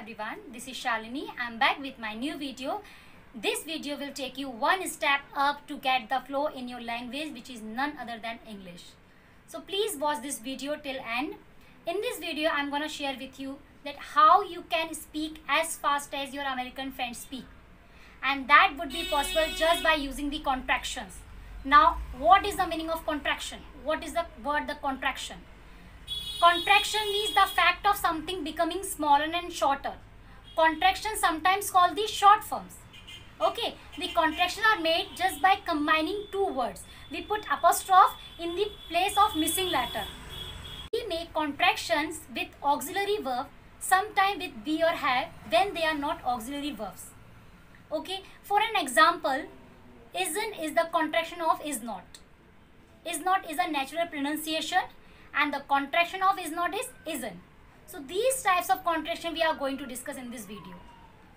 everyone, this is Shalini. I'm back with my new video. This video will take you one step up to get the flow in your language, which is none other than English. So please watch this video till end. In this video I'm gonna share with you that how you can speak as fast as your American friends speak, and that would be possible just by using the contractions. Now what is the meaning of contraction? What is the word the contraction? Contraction means the fact of something becoming smaller and shorter. Contraction sometimes called the short forms. Okay, the contractions are made just by combining two words. We put apostrophe in the place of missing letter. We make contractions with auxiliary verb, sometimes with be or have when they are not auxiliary verbs. Okay, for an example, isn't is the contraction of is not. Is not is a natural pronunciation, and the contraction of is not is isn't. So these types of contraction we are going to discuss in this video.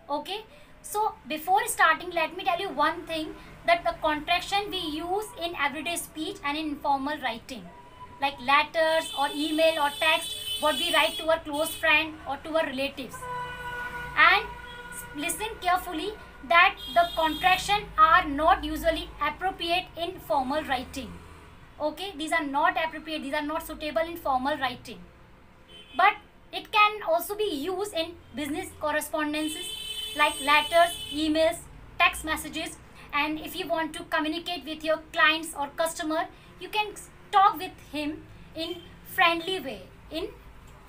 Okay, so before starting, let me tell you one thing, that the contraction we use in everyday speech and in informal writing, like letters or email or text, what we write to our close friend or to our relatives. And listen carefully that the contraction are not usually appropriate in formal writing. Okay, these are not appropriate, these are not suitable in formal writing, but it can also be used in business correspondences like letters, emails, text messages. And if you want to communicate with your clients or customer, you can talk with him in friendly way, in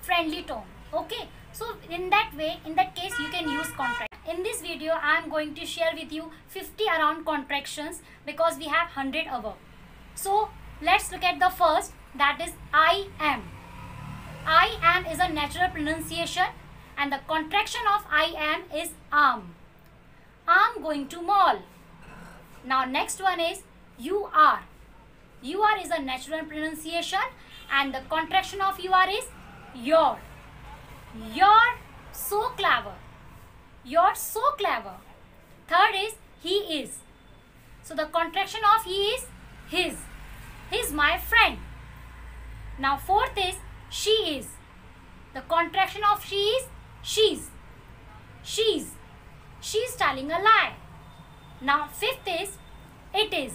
friendly tone. Okay, so in that way, in that case, you can use contraction. In this video I am going to share with you 50 around contractions, because we have 100 above. So let's look at the first, that is I am. I am is a natural pronunciation, and the contraction of I am is am. I'm going to mall. Now next one is you are. You are is a natural pronunciation, and the contraction of you are is your. You're so clever. You're so clever. Third is he is. So the contraction of he is his. He's my friend. Now fourth is she is. The contraction of she is she's. She's. She's telling a lie. Now fifth is it is.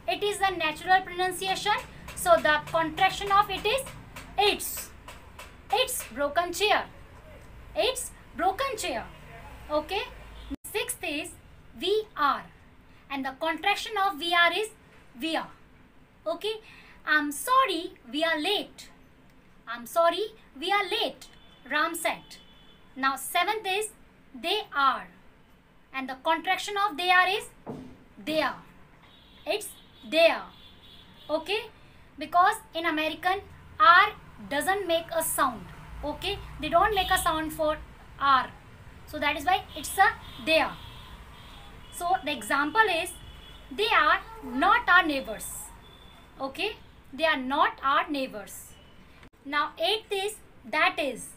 It is the natural pronunciation, so the contraction of it is it's. It's broken chair. It's broken chair. Okay. Sixth is we are, and the contraction of we are is we are. Okay, I'm sorry we are late. I'm sorry we are late, Ram said. Now seventh is they are, and the contraction of they are is they are. It's they are. Okay, because in American R doesn't make a sound. Okay, they don't make a sound for R, so that is why it's a they are. So the example is they are not our neighbors. Okay, they are not our neighbors. Now eighth is that is,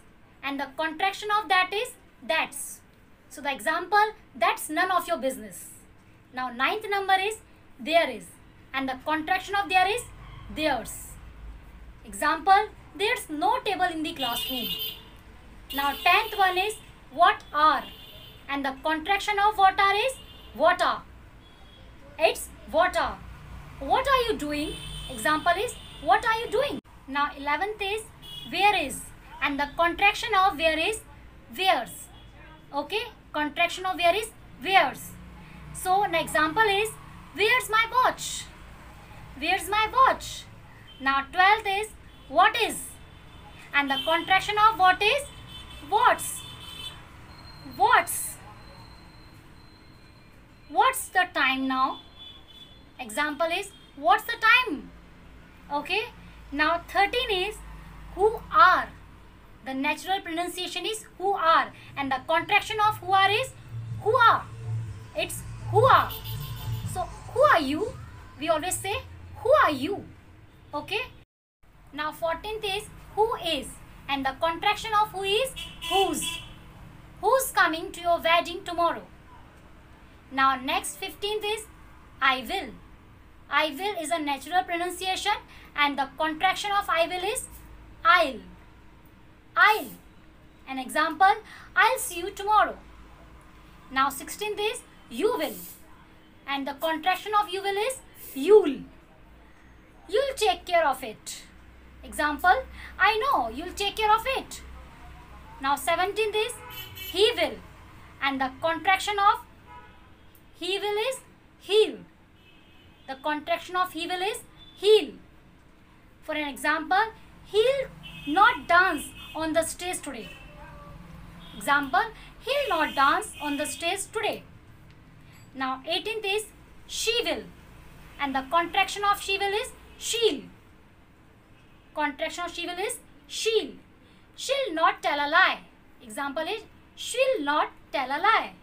and the contraction of that is that's. So the example, that's none of your business. Now ninth number is there is, and the contraction of there is theirs. Example, there's no table in the classroom. Now 10th one is what are, and the contraction of what are is what are. It's what are. What are you doing? Example is what are you doing? Now 11th is where is, and the contraction of where is where's. Okay, contraction of where is where's. So an example is where's my watch? Where's my watch? Now 12th is what is, and the contraction of what is what's. What's the time now? Example is what's the time? Okay, now 13 is who are. The natural pronunciation is who are, and the contraction of who are is who are. It's who are. So who are you? We always say who are you? Okay. Now 14th is who is, and the contraction of who is whose. Who's coming to your wedding tomorrow? Now next 15th is I will. I will is a natural pronunciation, and the contraction of I will is I'll. I'll. An example, I'll see you tomorrow. Now 16th is you will, and the contraction of you will is you'll. You'll take care of it. Example, I know you'll take care of it. Now 17th is he will, and the contraction of he will is he'll. The contraction of he will is he'll. For an example, he'll not dance on the stage today. Example, he'll not dance on the stage today. Now 18th is she will, and the contraction of she will is she'll. Contraction of she will is she'll. She'll not tell a lie. Example is she'll not tell a lie.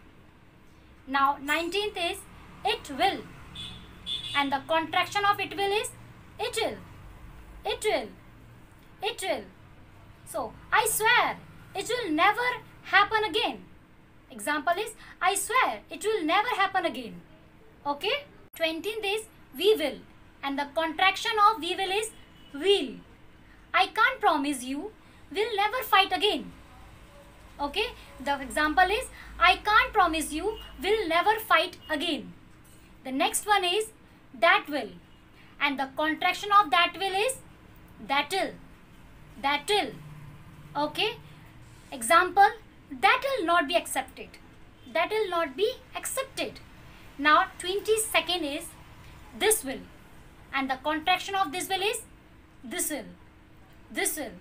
Now 19th is it will, and the contraction of it will is it will. It will. It will. So I swear it will never happen again. Example is I swear it will never happen again. Okay. 20th is we will, and the contraction of we will is will. I can't promise you we'll never fight again. Okay. The example is I can't promise you we'll never fight again. The next one is that will, and the contraction of that will is that'll. That'll. Okay. Example, that will not be accepted. That will not be accepted. Now 22nd is this will, and the contraction of this will is this will. This will.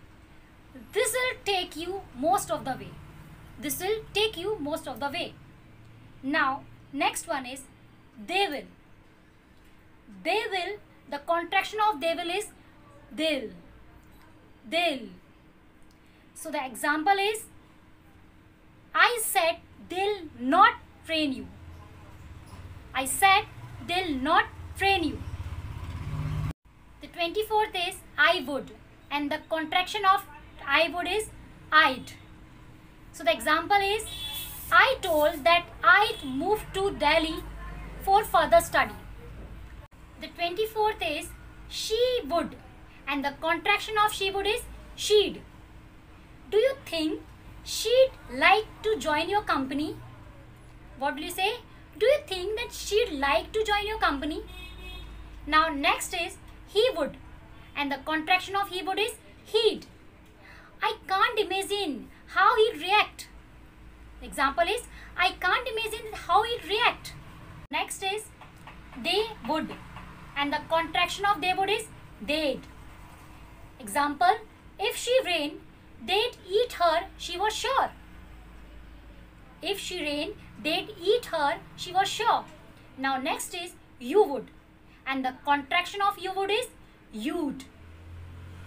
This will take you most of the way. This will take you most of the way. Now next one is they will. They will, the contraction of they will is they'll. They'll. So the example is I said they'll not train you. I said they'll not train you. The 24th is I would, and the contraction of I would is I'd. So the example is I told that I'd move to Delhi for further study. The 24th is she would, and the contraction of she would is she'd. Do you think she'd like to join your company? What will you say? Do you think that she'd like to join your company? Now next is he would, and the contraction of he would is he'd. I can't imagine how he'd react. Example is I can't imagine how he'd react. Next is they would, and the contraction of they would is they'd. Example, if she rained, they'd eat her, she was sure. If she rained, they'd eat her, she was sure. Now next is you would, and the contraction of you would is you'd.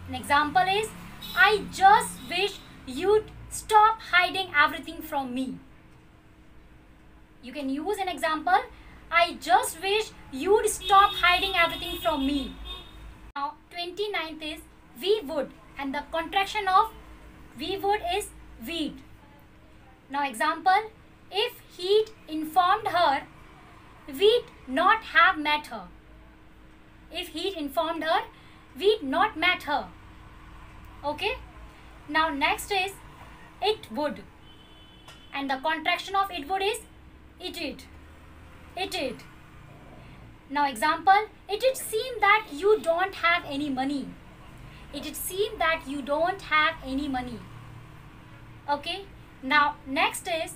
An example is I just wish you'd stop hiding everything from me. You can use an example, I just wish you'd stop hiding everything from me. Now 29th is we would, and the contraction of we would is we'd. Now example, if he'd informed her, we'd not have met her. If he'd informed her, we'd not met her. Okay. Now next is it would, and the contraction of it would is it'd. It'd. Now example, it'd seem that you don't have any money. It'd seem that you don't have any money. Okay. Now next is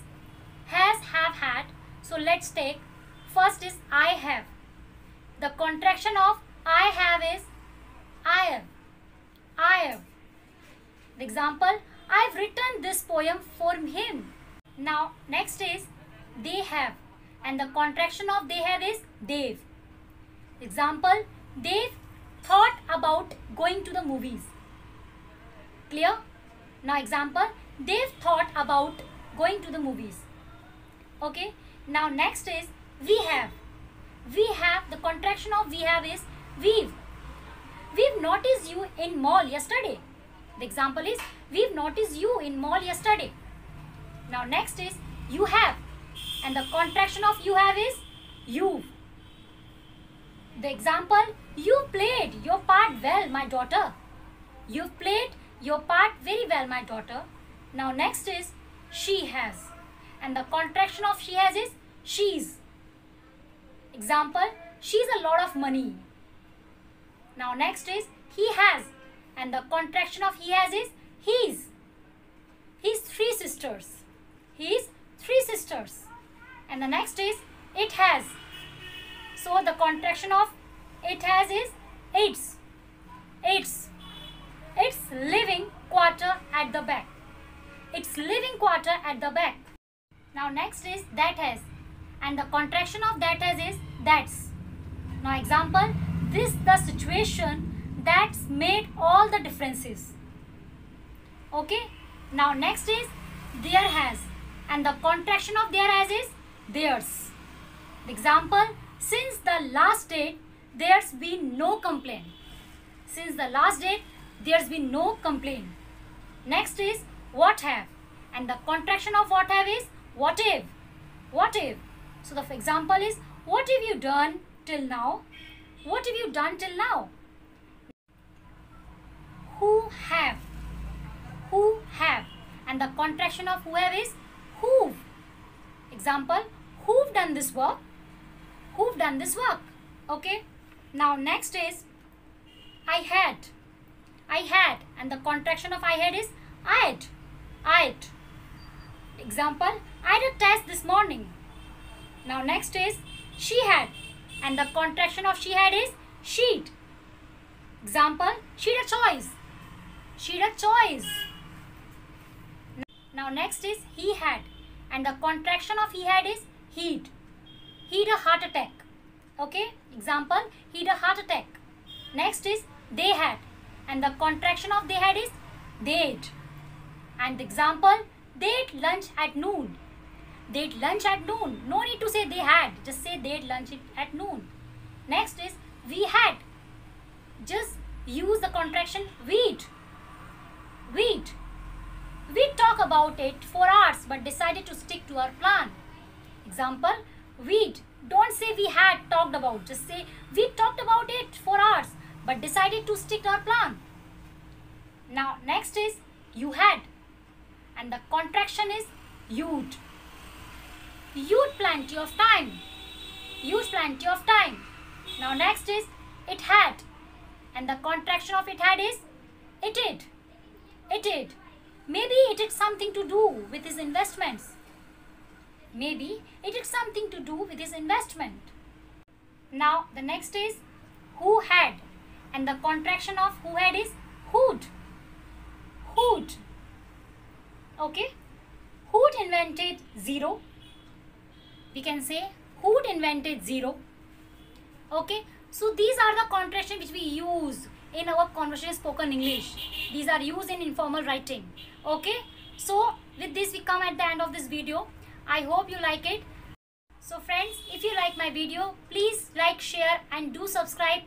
has, have, had. So let's take first is I have. The contraction of I have is I have. I have. The example, I've written this poem for him. Now next is they have, and the contraction of they have is they've. Example, they've thought about going to the movies. Clear? Now example, they've thought about going to the movies. Okay. Now next is we have. We have, the contraction of we have is we've. We've noticed you in mall yesterday. The example is we've noticed you in mall yesterday. Now next is you have, and the contraction of you have is you've. The example, you played your part well, my daughter. You've played your part very well, my daughter. Now next is she has, and the contraction of she has is she's. Example, she's a lot of money. Now next is he has, and the contraction of he has is he's. He's three sisters. He's three sisters. And the next is it has. So the contraction of it has is its. It's living quarter at the back. It's living quarter at the back. Now next is that has, and the contraction of that has is that's. Now example, this the situation that's made all the differences. Okay. Now next is there has, and the contraction of there has is theirs. Example, since the last date there's been no complaint. Since the last date there's been no complaint. Next is what have, and the contraction of what have is what if. What if. So the example is what have you done till now? What have you done till now? Who have. Who have, and the contraction of who have is who've. Example, who've done this work? Who've done this work? Okay. Now next is I had. I had, and the contraction of I had is I'd. I'd. Example, I had a test this morning. Now next is she had, and the contraction of she had is she'd. Example, she'd a choice. She'd a choice. Now next is he had, and the contraction of he had is he'd. He'd a heart attack. Okay. Example, he'd a heart attack. Next is they had, and the contraction of they had is they'd. And example, they'd lunch at noon. They'd lunch at noon. No need to say they had. Just say they'd lunch at noon. Next is we had. Just use the contraction we'd. We'd. We talk about it for hours but decided to stick to our plan. Example, we'd. Don't say we had talked about. Just say we talked about it for hours but decided to stick to our plan. Now next is you had, and the contraction is you'd. You'd plenty of time. You'd plenty of time. Now next is it had, and the contraction of it had is it did. It did. Maybe it had something to do with his investments. Maybe it had something to do with his investment. Now the next is who had, and the contraction of who had is who'd. Who'd. Okay. Who'd invented zero? We can say who'd invented zero. Okay. So these are the contractions which we use in our conversation spoken English. These are used in informal writing. Okay. So with this we come at the end of this video. I hope you like it. So friends, if you like my video, please like, share and do subscribe.